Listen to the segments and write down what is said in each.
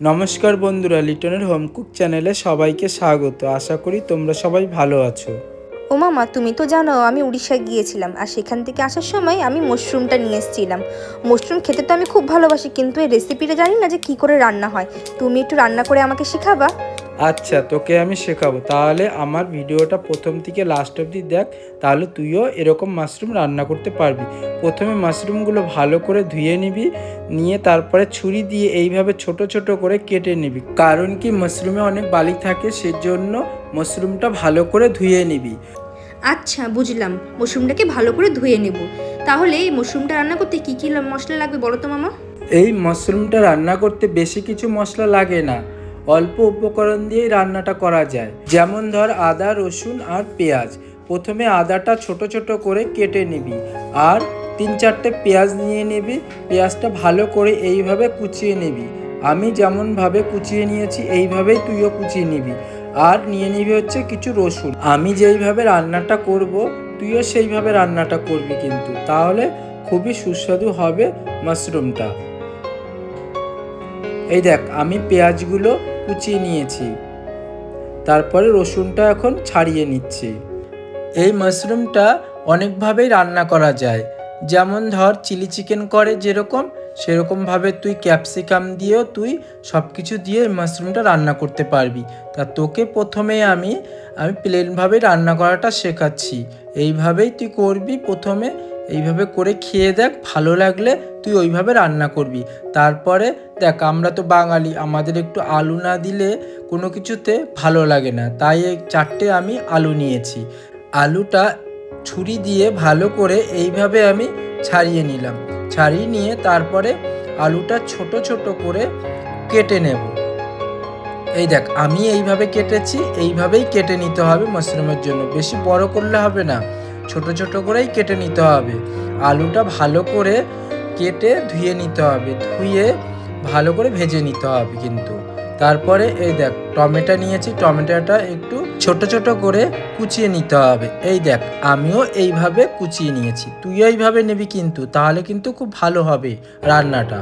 নমস্কার বন্ধুরা, লিটনের হোম কুক চ্যানেলে সবাইকে স্বাগত। আশা করি তোমরা সবাই ভালো আছো। ও মামা, তুমি তো জানো আমি উড়িষ্যা গিয়েছিলাম, আর সেখান থেকে আসার সময় আমি মাশরুমটা নিয়ে এসেছিলাম। মাশরুম খেতে তো আমি খুব ভালোবাসি, কিন্তু এই রেসিপিটা জানি না যে কী করে রান্না হয়। তুমি একটু রান্না করে আমাকে শেখাবা? আচ্ছা, তোকে আমি শেখাবো। তাহলে আমার ভিডিওটা প্রথম থেকে লাস্ট অবধি দেখ, তাহলে তুইও এরকম মাশরুম রান্না করতে পারবি। প্রথমে মাশরুমগুলো ভালো করে ধুয়ে নিবি, নিয়ে তারপরে ছুরি দিয়ে এইভাবে ছোট ছোট করে কেটে নিবি। কারণ কি, মাশরুমে অনেক বালি থাকে, সেজন্য মাশরুমটা ভালো করে ধুয়ে নিবি। আচ্ছা, বুঝলাম। মাশরুমটাকে ভালো করে ধুয়ে নেব। তাহলে এই মাশরুমটা রান্না করতে কী কী মশলা লাগবে বলো তো মামা? এই মাশরুমটা রান্না করতে বেশি কিছু মশলা লাগে না, অল্প উপকরণ দিয়েই রান্নাটা করা যায়। যেমন ধর, আদা, রসুন আর পেঁয়াজ। প্রথমে আদাটা ছোট ছোট করে কেটে নিবি, আর 3-4টে পেঁয়াজ নিয়ে নিবি। পেঁয়াজটা ভালো করে এইভাবে কুচিয়ে নিবি। আমি যেমনভাবে কুচিয়ে নিয়েছি এইভাবেই তুইও কুচিয়ে নিবি। আর নিয়ে নিবি হচ্ছে কিছু রসুন। আমি যেইভাবে রান্নাটা করব, তুইও সেইভাবে রান্নাটা করবি কিন্তু, তাহলে খুবই সুস্বাদু হবে মাশরুমটা। এই দেখ, আমি পেঁয়াজগুলো কুচিয়ে নিয়েছি, তারপরে রসুনটা এখন ছাড়িয়ে নিচ্ছি। এই মাশরুমটা অনেকভাবেই রান্না করা যায়। যেমন ধর, চিলি চিকেন করে যেরকম, সেরকমভাবে তুই ক্যাপসিকাম দিয়েও তুই সব কিছু দিয়ে মাশরুমটা রান্না করতে পারবি। তা তোকে প্রথমে আমি প্লেনভাবে রান্না করাটা শেখাচ্ছি। এইভাবেই তুই করবি প্রথমে। এইভাবে করে খেয়ে দেখ, ভালো লাগলে তুই ওইভাবে রান্না করবি। তারপরে দেখ, আমরা তো বাঙালি, আমাদের একটু আলু না দিলে কোনো কিছুতে ভালো লাগে না। তাই এই 4টে আমি আলু নিয়েছি। আলুটা ছুরি দিয়ে ভালো করে এইভাবে আমি ছাড়িয়ে নিলাম। ছাড়িয়ে নিয়ে তারপরে আলুটা ছোট ছোট করে কেটে নেব। এই দেখ, আমি এইভাবে কেটেছি। এইভাবেই কেটে নিতে হবে মাশরুমের জন্য, বেশি বড় করলে হবে না, ছোট ছোট করেই কেটে নিতে হবে। আলুটা ভালো করে কেটে ধুয়ে নিতে হবে, ধুয়ে ভালো করে ভেজে নিতে হবে কিন্তু। তারপরে এই দেখ, টমেটো নিয়েছি, টমেটোটা একটু ছোট ছোট করে কুচিয়ে নিতে হবে। এই দেখ, আমিও এইভাবে কুচিয়ে নিয়েছি, তুইও এইভাবে নিবি কিন্তু, তাহলে কিন্তু খুব ভালো হবে রান্নাটা।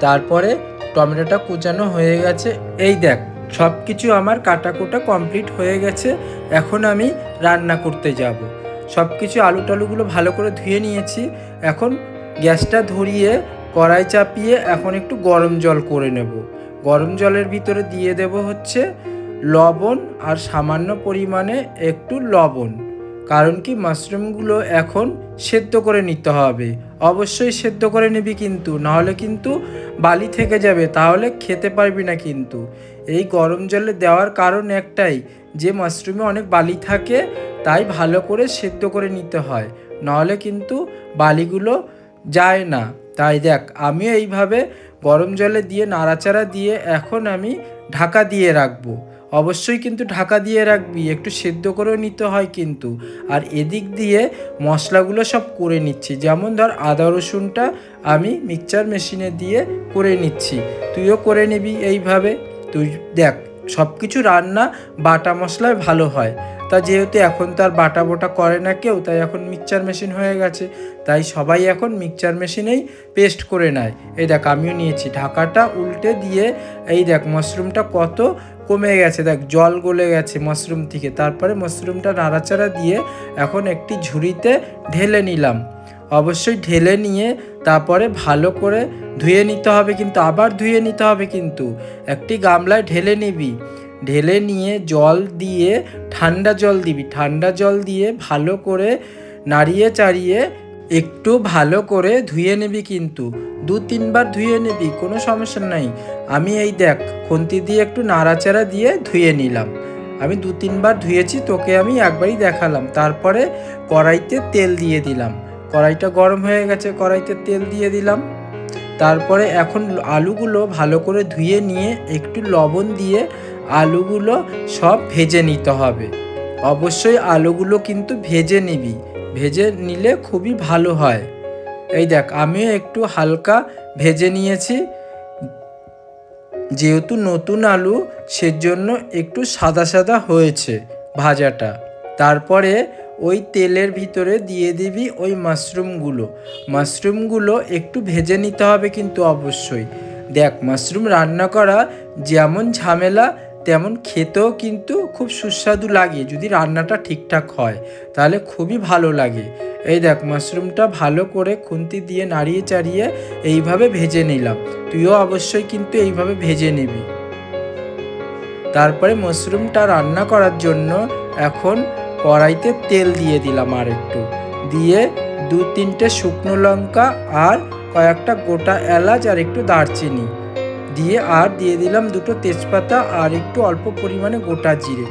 তারপরে টমেটোটা কুচানো হয়ে গেছে। এই দেখ, সব কিছু আমার কাটাকুটা কমপ্লিট হয়ে গেছে। এখন আমি রান্না করতে যাব। সব কিছু আলু টালুগুলো ভালো করে ধুয়ে নিয়েছি। এখন গ্যাসটা ধরিয়ে কড়াই চাপিয়ে এখন একটু গরম জল করে নেব। গরম জলের ভিতরে দিয়ে দেব হচ্ছে লবণ, আর সামান্য পরিমাণে একটু লবণ। কারণ কি, মাশরুমগুলো এখন সেদ্ধ করে নিতে হবে। অবশ্যই সেদ্ধ করে নিবি কিন্তু, নাহলে কিন্তু বালি থেকে যাবে, তাহলে খেতে পারবি না কিন্তু। এই গরম জলে দেওয়ার কারণ একটাই, যে মাশরুমে অনেক বালি থাকে, তাই ভালো করে সেদ্ধ করে নিতে হয়, নাহলে কিন্তু বালিগুলো যায় না। তাই দেখ, আমিও এইভাবে গরম জলে দিয়ে নাড়াচাড়া দিয়ে এখন আমি ঢাকা দিয়ে রাখবো। অবশ্যই কিন্তু ঢাকা দিয়ে রাখবি, একটু সেদ্ধ করেও নিতে হয় কিন্তু। আর এদিক দিয়ে মশলাগুলো সব করে নিচ্ছি। যেমন ধর, আদা রসুনটা আমি মিক্সচার মেশিনে দিয়ে করে নিচ্ছি, তুইও করে নিবি এইভাবে। তুই দেখ, সব কিছু রান্না বাটা মশলায় ভালো হয়। তা যেহেতু এখন তো আর বাটা বোটা করে না কেউ, তাই এখন মিক্সচার মেশিন হয়ে গেছে, তাই সবাই এখন মিক্সচার মেশিনেই পেস্ট করে নেয়। এই দেখ, আমিও নিয়েছি। ঢাকাটা উল্টে দিয়ে এই দেখ, মাশরুমটা কত কমে গেছে, দেখ জল গলে গেছে মাশরুম থেকে। তারপরে মাশরুমটা নাড়াচাড়া দিয়ে এখন একটি ঝুড়িতে ঢেলে নিলাম। অবশ্যই ঢেলে নিয়ে তারপরে ভালো করে ধুয়ে নিতে হবে কিন্তু, আবার ধুয়ে নিতে হবে কিন্তু। একটি গামলায় ঢেলে নিবি, ঢেলে নিয়ে জল দিয়ে, ঠান্ডা জল দিবি, ঠান্ডা জল দিয়ে ভালো করে নাড়িয়ে চাড়িয়ে একটু ভালো করে ধুয়ে নিবি কিন্তু। 2-3 বার ধুয়ে নিবি, কোনো সমস্যা নাই। আমি এই দেখ, খুন্তি দিয়ে একটু নাড়াচাড়া দিয়ে ধুয়ে নিলাম। আমি 2-3 বার ধুয়েছি, তোকে আমি একবারই দেখালাম। তারপরে কড়াইতে তেল দিয়ে দিলাম। কড়াইটা গরম হয়ে গেছে, কড়াইতে তেল দিয়ে দিলাম। তারপরে এখন আলুগুলো ভালো করে ধুয়ে নিয়ে একটু লবণ দিয়ে আলুগুলো সব ভেজে নিতে হবে। অবশ্যই আলুগুলো কিন্তু ভেজে নিবি, ভেজে নিলে খুবই ভালো হয়। এই দেখ, আমিও একটু হালকা ভেজে নিয়েছি, যেহেতু নতুন আলু সেজন্য একটু সাদা সাদা হয়েছে ভাজাটা। তারপরে ওই তেলের ভিতরে দিয়ে দিবি ওই মাশরুমগুলো। মাশরুমগুলো একটু ভেজে নিতে হবে কিন্তু অবশ্যই। দেখ, মাশরুম রান্না করা যেমন ঝামেলা তেমন খেতেও কিন্তু খুব সুস্বাদু লাগে। যদি রান্নাটা ঠিকঠাক হয় তাহলে খুবই ভালো লাগে। এই দেখ, মাশরুমটা ভালো করে খুন্তি দিয়ে নাড়িয়ে চাড়িয়ে এইভাবে ভেজে নিলাম। তুইও অবশ্যই কিন্তু এইভাবে ভেজে নিবি। তারপরে মাশরুমটা রান্না করার জন্য এখন কড়াইতে তেল দিয়ে দিলাম আর একটু, দিয়ে 2-3টে শুকনো লঙ্কা আর কয়েকটা গোটা এলাচ আর একটু দারচিনি দিয়ে, আর দিয়ে দিলাম 2টো তেজপাতা আর একটু অল্প পরিমাণে গোটা জিরে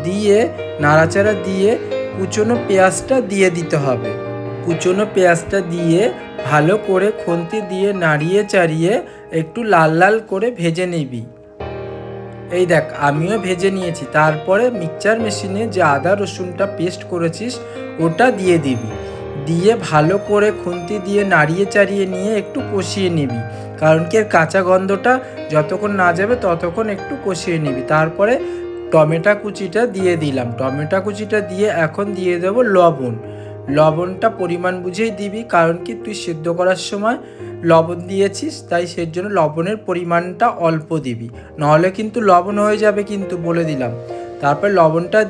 দিয়ে নাড়াচাড়া দিয়ে কুচনো পেঁয়াজটা দিয়ে দিতে হবে। কুচনো পেঁয়াজটা দিয়ে ভালো করে খুন্তি দিয়ে নাড়িয়ে চাড়িয়ে একটু লাল লাল করে ভেজে নিবি। এই দেখ, আমিও ভেজে নিয়েছি। তারপরে মিক্সচার মেশিনে যে আদা রসুনটা পেস্ট করেছিস ওটা দিয়ে দিবি, দিয়ে ভালো করে খুন্তি দিয়ে নাড়িয়ে চাড়িয়ে নিয়ে একটু কষিয়ে নিবি, কারণ কি এর কাঁচা গন্ধটা যতক্ষণ না যাবে ততক্ষণ একটু কষিয়ে নিবি। তারপরে টমেটো কুচিটা দিয়ে দিলাম। টমেটো কুচিটা দিয়ে এখন দিয়ে দেবো লবণ। লবণটা পরিমাণ বুঝেই দিবি, কারণ কি তুই সিদ্ধ করার সময় লবণ দিয়েছিস, তাই সেই জন্য লবণের পরিমাণটা অল্প দিবি, নাহলে কিন্তু লবণ হয়ে যাবে কিন্তু, বলে দিলাম। তারপর লবণটা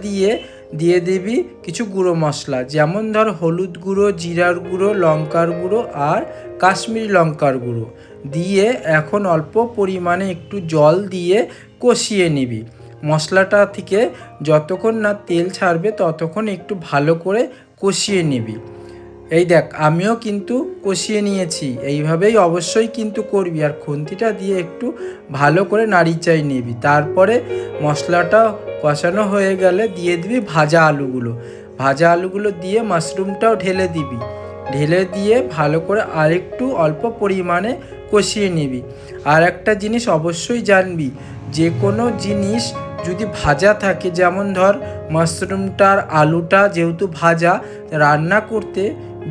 দিয়ে দিবি কিছু গুঁড়ো মশলা, যেমন ধর হলুদ গুঁড়ো, জিরার গুঁড়ো, লঙ্কার গুঁড়ো আর কাশ্মীরি লঙ্কার গুঁড়ো দিয়ে এখন অল্প পরিমাণে একটু জল দিয়ে কষিয়ে নিবি। মশলাটা থেকে যতক্ষণ না তেল ছাড়বে ততক্ষণ একটু ভালো করে কষিয়ে নিবি। এই দেখ, আমিও কিন্তু কষিয়ে নিয়েছি। এইভাবেই অবশ্যই কিন্তু করবি, আর খুন্তিটা দিয়ে একটু ভালো করে নাড়িচাড়িয়ে নিবি। তারপরে মশলাটা কষানো হয়ে গেলে দিয়ে দিবি ভাজা আলুগুলো। ভাজা আলুগুলো দিয়ে মাশরুমটাও ঢেলে দিবি, ঢেলে দিয়ে ভালো করে আরেকটু অল্প পরিমাণে কষিয়ে নিবি। আর একটা জিনিস অবশ্যই জানবি, যে কোনো জিনিস যদি ভাজা থাকে, যেমন ধর মাশরুমটার আলুটা যেহেতু ভাজা, রান্না করতে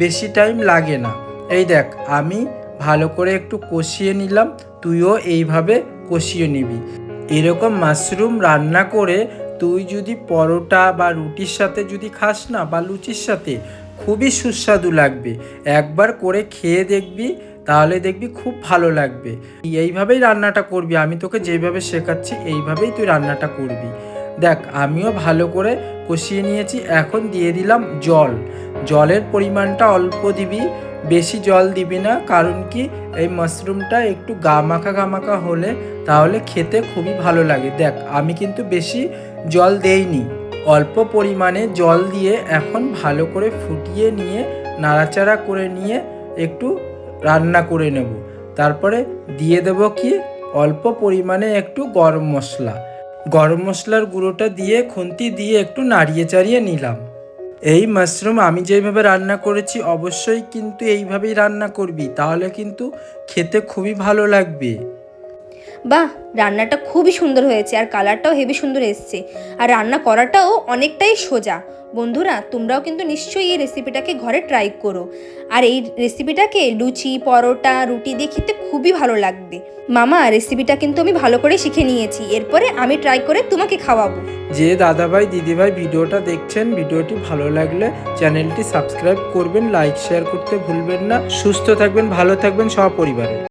বেশি টাইম লাগে না। এই দেখ, আমি ভালো করে একটু কষিয়ে নিলাম, তুইও এইভাবে কষিয়ে নিবি। এরকম মাশরুম রান্না করে তুই যদি পরোটা বা রুটির সাথে যদি খাস না, বা লুচির সাথে, খুবই সুস্বাদু লাগবে। একবার করে খেয়ে দেখবি, তাহলে দেখবি খুব ভালো লাগবে। এইভাবেই রান্নাটা করবি, আমি তোকে যেভাবে শেখাচ্ছি এইভাবেই তুই রান্নাটা করবি। দেখ, আমিও ভালো করে কষিয়ে নিয়েছি। এখন দিয়ে দিলাম জল। জলের পরিমাণটা অল্প দিবি, বেশি জল দিবি না, কারণ কি এই মাশরুমটা একটু গামাখা হলে তাহলে খেতে খুবই ভালো লাগে। দেখ, আমি কিন্তু বেশি জল দেইনি, অল্প পরিমাণে জল দিয়ে এখন ভালো করে ফুটিয়ে নিয়ে নাড়াচাড়া করে নিয়ে একটু রান্না করে নেব। তারপরে দিয়ে দেব কি অল্প পরিমাণে একটু গরম মশলা। গরম মশলার গুঁড়োটা দিয়ে খুন্তি দিয়ে একটু নাড়িয়ে চাড়িয়ে নিলাম। এই মাশরুম আমি যেভাবে রান্না করেছি অবশ্যই কিন্তু এইভাবেই রান্না করবি, তাহলে কিন্তু খেতে খুবই ভালো লাগবে। বাহ, রান্নাটা খুবই সুন্দর হয়েছে, আর কালারটাও হেবি সুন্দর এসছে, আর রান্না করাটাও অনেকটাই সোজা। বন্ধুরা, তোমরাও কিন্তু নিশ্চয়ই এই রেসিপিটাকে ঘরে ট্রাই করো, আর এই রেসিপিটাকে লুচি, পরোটা, রুটি দিয়ে খেতে খুবই ভালো লাগবে। মামা, রেসিপিটা কিন্তু আমি ভালো করে শিখে নিয়েছি, এরপরে আমি ট্রাই করে তোমাকে খাওয়াবো। যে দাদাভাই দিদিভাই ভিডিওটা দেখছেন, ভিডিওটি ভালো লাগলে চ্যানেলটি সাবস্ক্রাইব করবেন, লাইক শেয়ার করতে ভুলবেন না। সুস্থ থাকবেন, ভালো থাকবেন সপরিবারে।